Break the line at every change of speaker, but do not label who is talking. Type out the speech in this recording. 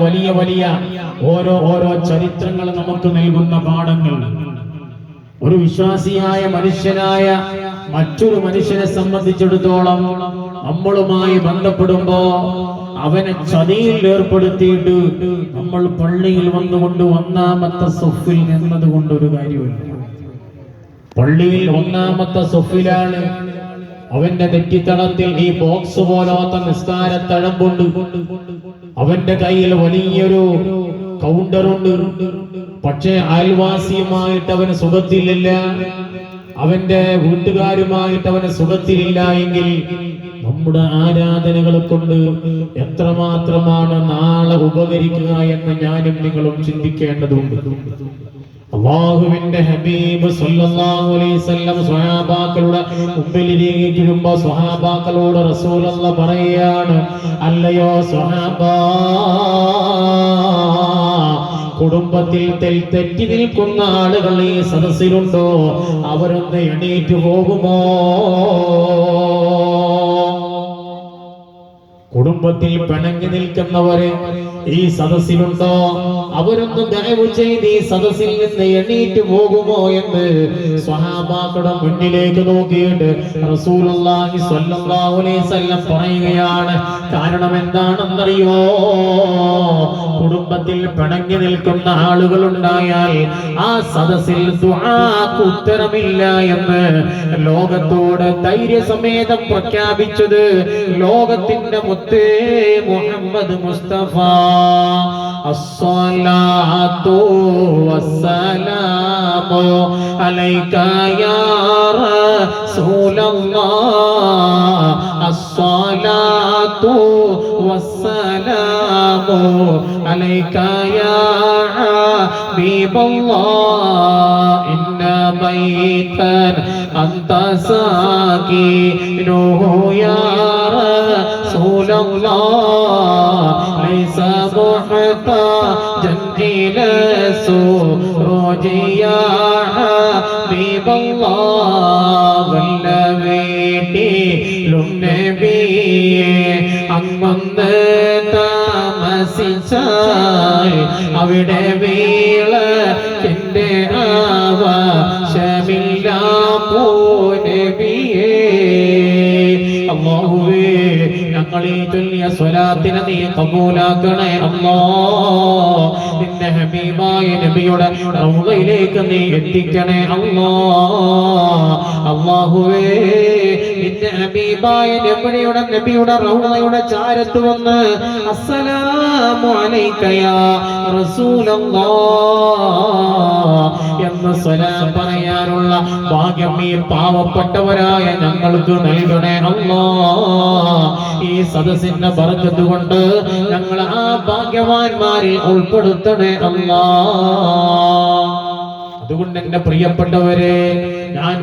വലിയ വലിയ ഓരോ ചരിത്രങ്ങൾ നമുക്ക് നൽകുന്ന പാഠങ്ങൾ. ഒരു വിശ്വാസിയായ മനുഷ്യനായ മറ്റൊരു മനുഷ്യനെ സംബന്ധിച്ചിടത്തോളം നമ്മളുമായി ബന്ധപ്പെടുമ്പോ അവനെ ചതിയിൽ ഏർപ്പെടുത്തിയിട്ട് നമ്മൾ പള്ളിയിൽ വന്നുകൊണ്ട് ഒന്നാമത്തെ സൊഫിൽ നിന്നത് കൊണ്ടൊരു കാര്യമില്ല. പള്ളിയിൽ ഒന്നാമത്തെ സൊഫിലാണ്, അവന്റെ നെറ്റിത്തടത്തിൽ ഈ ബോക്സ് പോലാത്ത നിസ്കാര തഴമ്പുണ്ട്, അവന്റെ കയ്യിൽ വലിയൊരു കൗണ്ടറുണ്ട്. പക്ഷേ അയൽവാസിയുമായിട്ട് അവന് സുഖത്തിലില്ല, അവന്റെ വീട്ടുകാരുമായിട്ട് അവന് സുഖത്തിലില്ല എങ്കിൽ നമ്മുടെ ആരാധനകളെ കൊണ്ട് എത്രമാത്രമാണ് നാളെ ഉപകരിക്കുക എന്ന് ഞാനും നിങ്ങളും ചിന്തിക്കേണ്ടതുണ്ട്. അല്ലാഹുവിന്റെ ഹബീബ് സല്ലല്ലാഹു അലൈഹി വസല്ലം സ്വഹാബാക്കളുടെ മുമ്പിലിരിക്കെ വരുമ്പോൾ സ്വഹാബാക്കളോട് റസൂലുള്ളാഹി പറയാണ്, അല്ലയോ സ്വഹാബാ, കുടുംബത്തിൽ തെറ്റി നിൽക്കുന്ന ആളുകൾ ഈ സദസ്സിലുണ്ടോ? അവരൊന്ന് എണീറ്റ് പോകുമോ? കുടുംബത്തിൽ പിണങ്ങി നിൽക്കുന്നവര് ഈ സദസ്സിലുണ്ടോ? അവരൊന്ന് ദയവ് ചെയ്ത് ഈ സദസ്സിൽ നിന്ന് എണീറ്റ് പോകുമോ എന്ന് സ്വഹാബാക്കളുടെ മുന്നിലേക്ക് നോക്കിയിട്ട് റസൂലുള്ളാഹി സ്വല്ലല്ലാഹു അലൈഹി വസല്ലം പറയുകയാണ്. കാരണം എന്താണെന്നറിയോ? കുടുംബത്തിൽ പിണങ്ങി നിൽക്കുന്ന ആളുകൾ ഉണ്ടായാൽ ആ സദസ്സിൽ ദുആക്ക് ഉത്തരമില്ല എന്ന് ലോകത്തോട് ധൈര്യസമേതം പ്രഖ്യാപിച്ചത് ലോകത്തിന്റെ മുത്തേ മുഹമ്മദ് മുസ്തഫ. അസ്സലാത്തു വസ്സലാമു അലൈക യാ റസൂലല്ലാഹ്. അസ്സലാത്തു വസ്സലാമു അലൈക യാ ഹബീബല്ലാഹ്. ഇന്ന ബൈതൻ അൻത സാകിനുഹു യാ റസൂലല്ലാഹ്. ലൈസ മുഹ്താജൻ ഇലാ സുറൂജി യാ ഹബീബല്ലാഹ്. വല്ല വീട്ടിലും നബിയെ അങ്ങൊന്ന് താമസിച്ചാൽ അവിടെ വീളത്തിന്റെ ആവാശമില്ല പോ നബിയേ. അല്ലാഹുവേ, ഞങ്ങളീ ചൊല്ലിയ സ്വലാത്തിനെ നീ കബൂലാക്കണേ അല്ലാഹ്. നിന്റെ ഹബീബായ നബിയുടെ റൗളയിലേക്ക് നീ എത്തിക്കണേ അല്ലാഹ്. അല്ലാഹുവേ, നിന്റെ ഹബീബായ നബിയുടെ റൗളയുടെ ചാരത്ത് വന്ന് അസ്സലാമു അലൈക യാ റസൂലല്ലാഹ് എന്ന് സലാം പറയാനുള്ള ഭാഗ്യം ഈ പാവപ്പെട്ടവരായ ഞങ്ങൾക്ക് നൽകണേ അല്ലാഹ്. ഈ സദസ്സിന്റെ ബർക്കത്ത് കൊണ്ട് ഞങ്ങൾ ആ ഭാഗ്യവാന്മാരിൽ ഉൾപ്പെടുത്തണേ അല്ലാഹ്. അതുകൊണ്ട് എന്റെ പ്രിയപ്പെട്ടവരെ, ഞാൻ